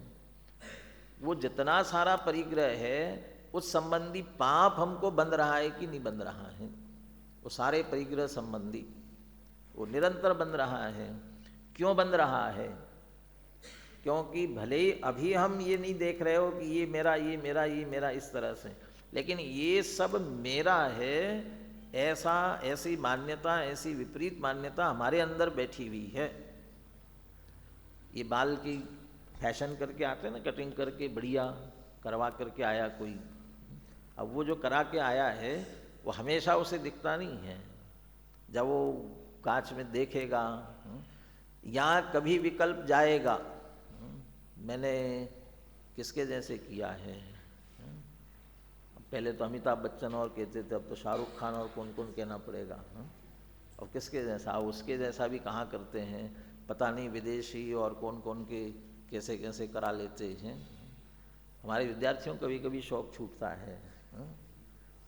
वो जितना सारा परिग्रह है उस संबंधी पाप हमको बंध रहा है कि नहीं बंध रहा है? वो सारे परिग्रह संबंधी वो निरंतर बंध रहा है। क्यों बंध रहा है? क्योंकि भले ही अभी हम ये नहीं देख रहे हो कि ये मेरा, ये मेरा, ये मेरा इस तरह से, लेकिन ये सब मेरा है ऐसा, ऐसी मान्यता, ऐसी विपरीत मान्यता हमारे अंदर बैठी हुई है। ये बाल की फैशन करके आते हैं ना, कटिंग करके बढ़िया करवा करके आया कोई, अब वो जो करा के आया है वो हमेशा उसे दिखता नहीं है। जब वो कांच में देखेगा यहाँ कभी विकल्प जाएगा, मैंने किसके जैसे किया है। पहले तो अमिताभ बच्चन और कहते थे, अब तो शाहरुख खान और कौन कौन कहना पड़ेगा। अब किसके जैसा, उसके जैसा भी कहाँ करते हैं, पता नहीं विदेशी और कौन कौन के कैसे कैसे करा लेते हैं। हमारे विद्यार्थियों को कभी कभी शौक छूटता है,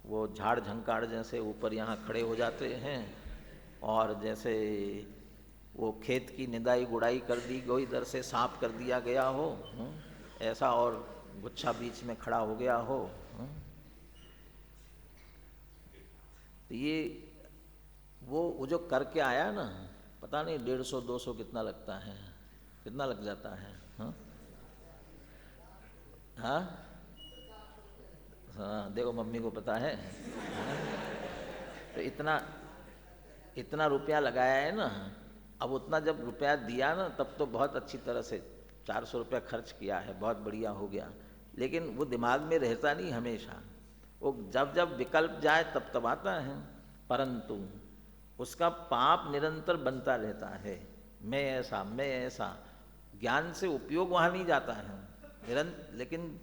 वो झाड़ झंकार जैसे ऊपर यहाँ खड़े हो जाते हैं और जैसे वो खेत की निदाई गुड़ाई कर दी गई, इधर से साफ कर दिया गया हो ऐसा, और गुच्छा बीच में खड़ा हो गया हो। तो ये वो जो करके आया ना, पता नहीं 150-200 कितना लगता है, कितना लग जाता है। हाँ हाँ, देखो मम्मी को पता है। तो इतना रुपया लगाया है ना, अब उतना जब रुपया दिया ना तब तो बहुत अच्छी तरह से 400 रुपया खर्च किया है, बहुत बढ़िया हो गया, लेकिन वो दिमाग में रहता नहीं हमेशा, वो जब जब विकल्प जाए तब तब आता है, परंतु उसका पाप निरंतर बनता रहता है। मैं ऐसा, मैं ऐसा, ज्ञान से उपयोग वहाँ नहीं जाता है निरंतर, लेकिन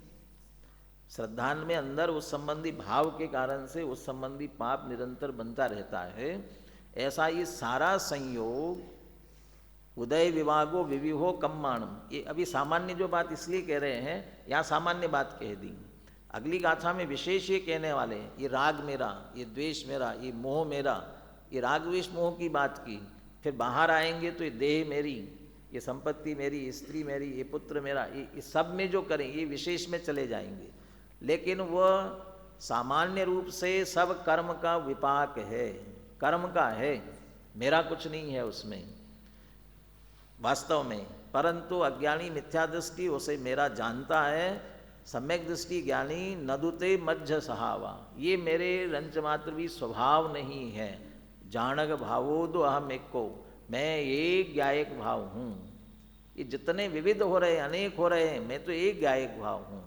श्रद्धान में अंदर उस संबंधी भाव के कारण से उस संबंधी पाप निरंतर बनता रहता है। ऐसा ये सारा संयोग उदय विभागो विविहो कम्माणम, ये अभी सामान्य जो बात इसलिए कह रहे हैं, यहाँ सामान्य बात कह दी, अगली गाथा में विशेष ये कहने वाले, ये राग मेरा, ये द्वेष मेरा, ये मोह मेरा, ये राग द्वेष मोह की बात की, फिर बाहर आएंगे तो ये देह मेरी, ये संपत्ति मेरी, ये स्त्री मेरी, ये पुत्र मेरा, ये सब में जो करें ये विशेष में चले जाएंगे। लेकिन वह सामान्य रूप से सब कर्म का विपाक है, कर्म का है, मेरा कुछ नहीं है उसमें। वास्तव में, परंतु अज्ञानी मिथ्या दृष्टि उसे मेरा जानता है, सम्यक दृष्टि ज्ञानी नदुते मज्ज सहावा, ये मेरे रंच मात्र भी स्वभाव नहीं है। जानक भावोदो अहम एको, मैं एक ज्ञायक भाव हूँ। ये जितने विविध हो रहे अनेक हो रहे हैं, मैं तो एक ज्ञायक भाव हूँ।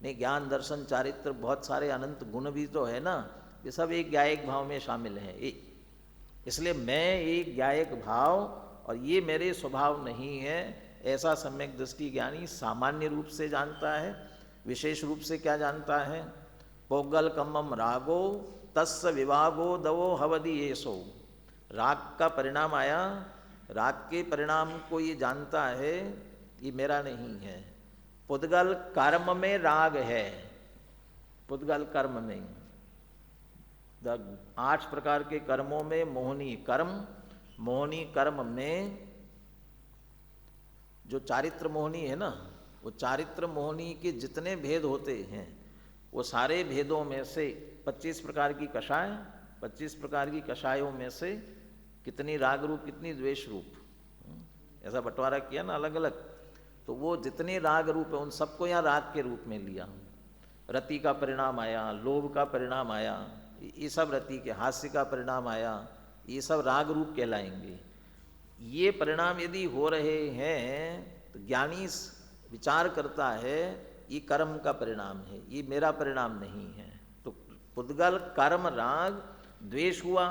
नहीं, ज्ञान दर्शन चारित्र बहुत सारे अनंत गुण भी तो है ना, ये सब एक ज्ञायक भाव में शामिल हैं। इसलिए मैं एक ज्ञायक भाव और ये मेरे स्वभाव नहीं है, ऐसा सम्यक दृष्टि ज्ञानी सामान्य रूप से जानता है। विशेष रूप से क्या जानता है? पोगल कम्मम रागो तस्य विभागो दवो हवदि येसो, राग का परिणाम आया, राग के परिणाम को ये जानता है, ये मेरा नहीं है। पुद्गल कर्म में राग है, पुद्गल कर्म में 8 प्रकार के कर्मों में मोहनी कर्म, मोहनी कर्म में जो चारित्र मोहनी है ना, वो चारित्र मोहनी के जितने भेद होते हैं वो सारे भेदों में से 25 प्रकार की कषाय, 25 प्रकार की कषायों में से कितनी राग रूप कितनी द्वेष रूप, ऐसा बंटवारा किया ना अलग अलग। तो वो जितने राग रूप है उन सबको यहाँ राग के रूप में लिया। रति का परिणाम आया, लोभ का परिणाम आया, ये सब रति के, हास्य का परिणाम आया, ये सब राग रूप कहलाएंगे। ये परिणाम यदि हो रहे हैं तो ज्ञानी विचार करता है ये कर्म का परिणाम है, ये मेरा परिणाम नहीं है। तो पुद्गल कर्म राग, द्वेष हुआ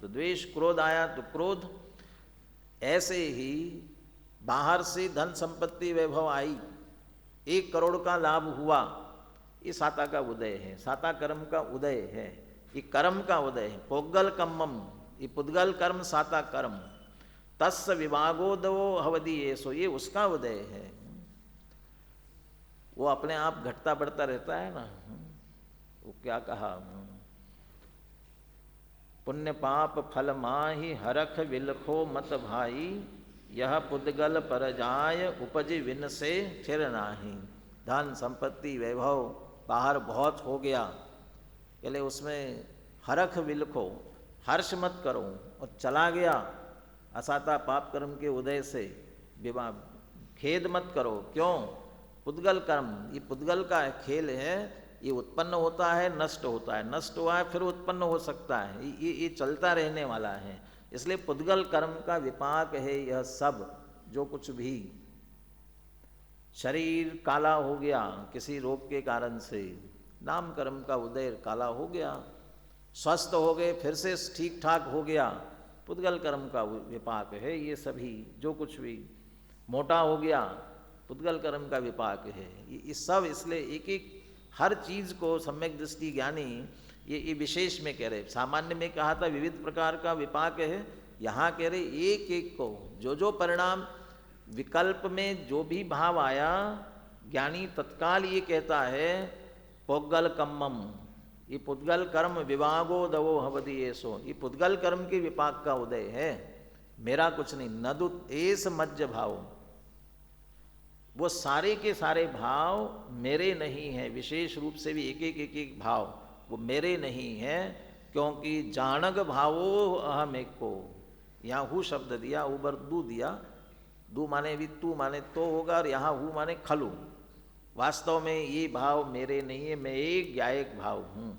तो द्वेष, क्रोध आया तो क्रोध। ऐसे ही बाहर से धन संपत्ति वैभव आई, 1 करोड़ का लाभ हुआ, ये साता का उदय है, साता कर्म का उदय है, ये कर्म का उदय है। पोगल कम्मम, ये पुद्गल कर्म साता कर्म, तस्य विभागोदवो हवदि येसो, ये उसका उदय है। वो अपने आप घटता बढ़ता रहता है ना। वो क्या कहा, पुण्य पाप फल माही हरख विलखो मत भाई, यह पुद्गल पर जाय उपज विन से फिर नाही। धन संपत्ति वैभव बाहर बहुत हो गया, पहले उसमें हरख विलखो, हर्ष मत करो, और चला गया असाता पाप कर्म के उदय से, विवाह खेद मत करो। क्यों? पुद्गल कर्म, ये पुद्गल का खेल है, ये उत्पन्न होता है नष्ट होता है, नष्ट हुआ है फिर उत्पन्न हो सकता है, ये चलता रहने वाला है। इसलिए पुद्गल कर्म का विपाक है यह सब। जो कुछ भी शरीर काला हो गया किसी रोग के कारण से, नाम कर्म का उदय काला हो गया, स्वस्थ हो गए फिर से ठीक ठाक हो गया, पुद्गल कर्म का विपाक है ये सभी। जो कुछ भी मोटा हो गया, पुद्गल कर्म का विपाक है ये सब। इसलिए एक एक हर चीज को सम्यक दृष्टि ज्ञानी ये विशेष में कह रहे। सामान्य में कहा था विविध प्रकार का विपाक है, यहाँ कह रहे एक एक को, जो जो परिणाम विकल्प में जो भी भाव आया, ज्ञानी तत्काल ये कहता है पोगल कम्मम, ये पुद्गल कर्म विभागो दवो हवदि येसो, ये पुद्गल कर्म के विपाक का उदय है, मेरा कुछ नहीं। नदु एस मज्ज भाव, वो सारे के सारे भाव मेरे नहीं हैं, विशेष रूप से भी एक एक भाव वो मेरे नहीं हैं, क्योंकि जानक भावो अहम एक को। यहाँ हु शब्द दिया, ऊपर दू दिया, दू माने भी तू माने तो होगा, और यहाँ हु माने खलु। वास्तव में ये भाव मेरे नहीं है, मैं एक ज्ञायक भाव हूँ।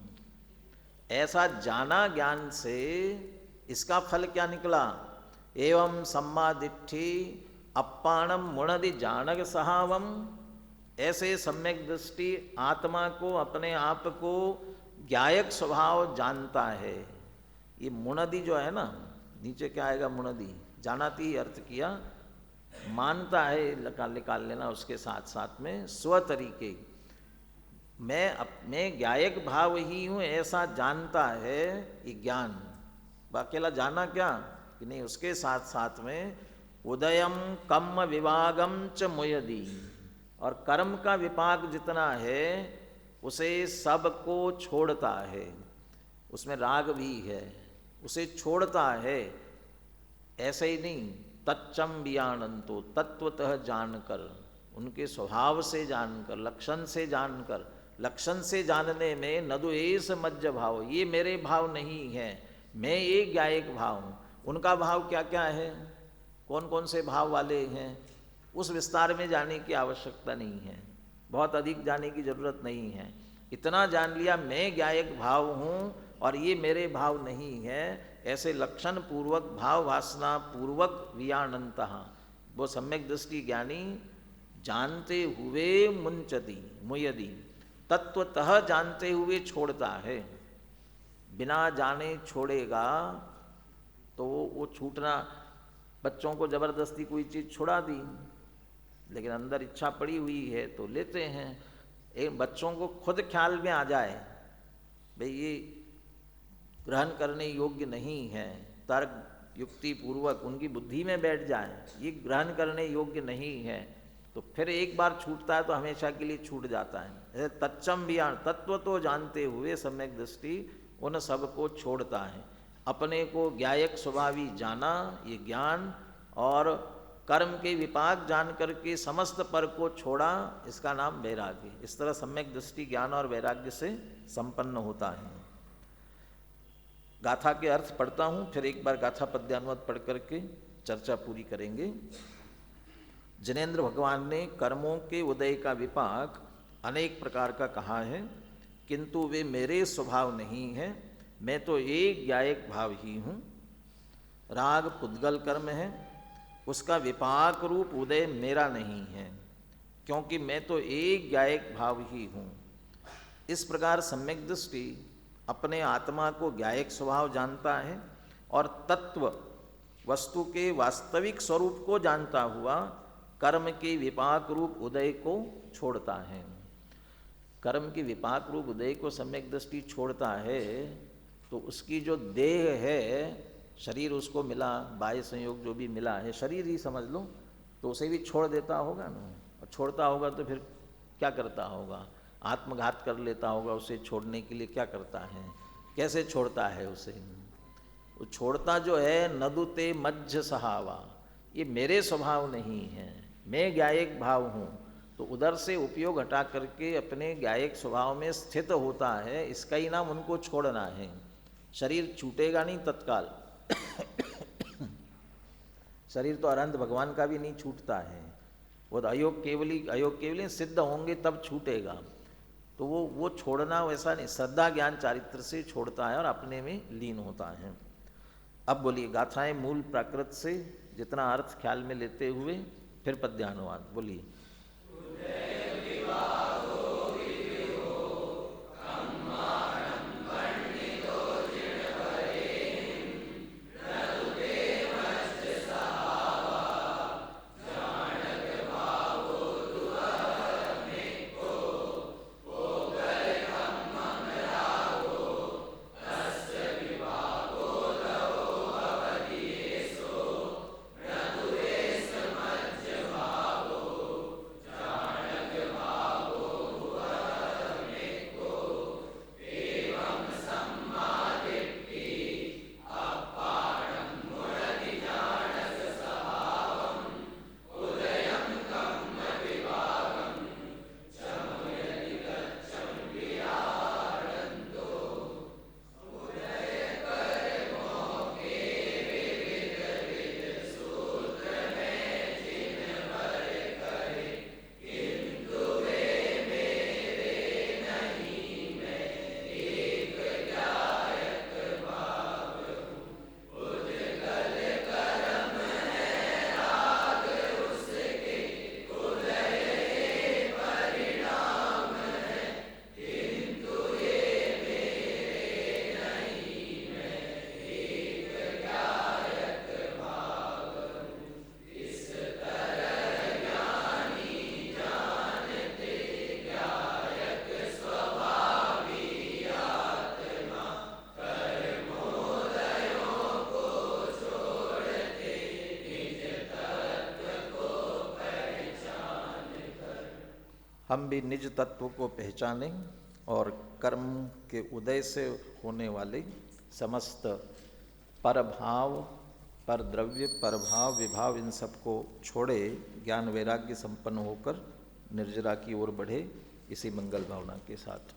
ऐसा जाना ज्ञान से इसका फल क्या निकला? एवं सम्मादिट्ठी अप्पाणम मुणदि जानक सहावम, ऐसे सम्यक दृष्टि आत्मा को, अपने आप को ज्ञायक स्वभाव जानता है। ये मुणदि जो है ना, नीचे क्या आएगा मुणदि, जानाती अर्थ किया, मानता है, निकाल लेना उसके साथ साथ में स्व तरीके। मैं ज्ञायक भाव ही हूँ ऐसा जानता है ये ज्ञान। अकेला जाना क्या कि नहीं, उसके साथ साथ में उदयम कम्म विभागम च मुयदी, और कर्म का विपाक जितना है उसे सबको छोड़ता है, उसमें राग भी है, उसे छोड़ता है। ऐसे ही नहीं, तच्चम वियानंतो, तत्वतः जानकर, उनके स्वभाव से जानकर, लक्षण से जानकर, लक्षण से जानने में नदु एस मज्ज भाव, ये मेरे भाव नहीं है, मैं एक ज्ञायक भाव हूँ। उनका भाव क्या क्या है? कौन कौन से भाव वाले हैं, उस विस्तार में जाने की आवश्यकता नहीं है, बहुत अधिक जाने की जरूरत नहीं है। इतना जान लिया मैं ज्ञायक भाव हूँ और ये मेरे भाव नहीं है, ऐसे लक्षण पूर्वक भाव वासना पूर्वक वियानंतः, वो सम्यक दृष्टि ज्ञानी जानते हुए मुंचती मुयदी, तत्वतः जानते हुए छोड़ता है। बिना जाने छोड़ेगा तो वो छूटना, बच्चों को जबरदस्ती कोई चीज़ छुड़ा दी, लेकिन अंदर इच्छा पड़ी हुई है तो लेते हैं। एक बच्चों को खुद ख्याल में आ जाए भाई ये ग्रहण करने योग्य नहीं है, तर्क युक्ति पूर्वक उनकी बुद्धि में बैठ जाए ये ग्रहण करने योग्य नहीं है, तो फिर एक बार छूटता है तो हमेशा के लिए छूट जाता है। ऐसे तच्चम भी तत्व तो जानते हुए सम्यक दृष्टि उन सब को छोड़ता है। अपने को ज्ञायक स्वभावी जाना, ये ज्ञान, और कर्म के विपाक जान करके समस्त पर को छोड़ा, इसका नाम वैराग्य। इस तरह सम्यक दृष्टि ज्ञान और वैराग्य से संपन्न होता है। गाथा के अर्थ पढ़ता हूँ, फिर एक बार गाथा पद्यानुवाद पढ़ करके चर्चा पूरी करेंगे। जिनेन्द्र भगवान ने कर्मों के उदय का विपाक अनेक प्रकार का कहा है, किंतु वे मेरे स्वभाव नहीं है, मैं तो एक ज्ञायक भाव ही हूँ। राग पुद्गल कर्म है, उसका विपाक रूप उदय मेरा नहीं है, क्योंकि मैं तो एक ज्ञायक भाव ही हूँ। इस प्रकार सम्यक दृष्टि अपने आत्मा को ज्ञायक स्वभाव जानता है और तत्व वस्तु के वास्तविक स्वरूप को जानता हुआ कर्म के विपाक रूप उदय को छोड़ता है। कर्म के विपाक रूप उदय को सम्यक दृष्टि छोड़ता है तो उसकी जो देह है, शरीर उसको मिला, बाह्य संयोग जो भी मिला है, शरीर ही समझ लो, तो उसे भी छोड़ देता होगा ना। और छोड़ता होगा तो फिर क्या करता होगा, आत्मघात कर लेता होगा। उसे छोड़ने के लिए क्या करता है, कैसे छोड़ता है उसे, वो छोड़ता जो है नदुते मज्ज सहावा, ये मेरे स्वभाव नहीं है, मैं ज्ञायक भाव हूँ, तो उधर से उपयोग हटा करके अपने ज्ञायक स्वभाव में स्थित होता है। इसका ही नाम उनको छोड़ना है। शरीर छूटेगा नहीं तत्काल शरीर तो अनंत भगवान का भी नहीं छूटता है, वो तो अयोग केवली सिद्ध होंगे तब छूटेगा। तो वो छोड़ना वैसा नहीं, श्रद्धा ज्ञान चारित्र से छोड़ता है और अपने में लीन होता है। अब बोलिए गाथाएं मूल प्राकृत से जितना अर्थ ख्याल में लेते हुए फिर पद्यानुवाद बोलिए। हम भी निज तत्व को पहचानें और कर्म के उदय से होने वाले समस्त परभाव, पर द्रव्य, परभाव, विभाव, इन सबको छोड़े ज्ञान वैराग्य संपन्न होकर निर्जरा की ओर बढ़े, इसी मंगल भावना के साथ।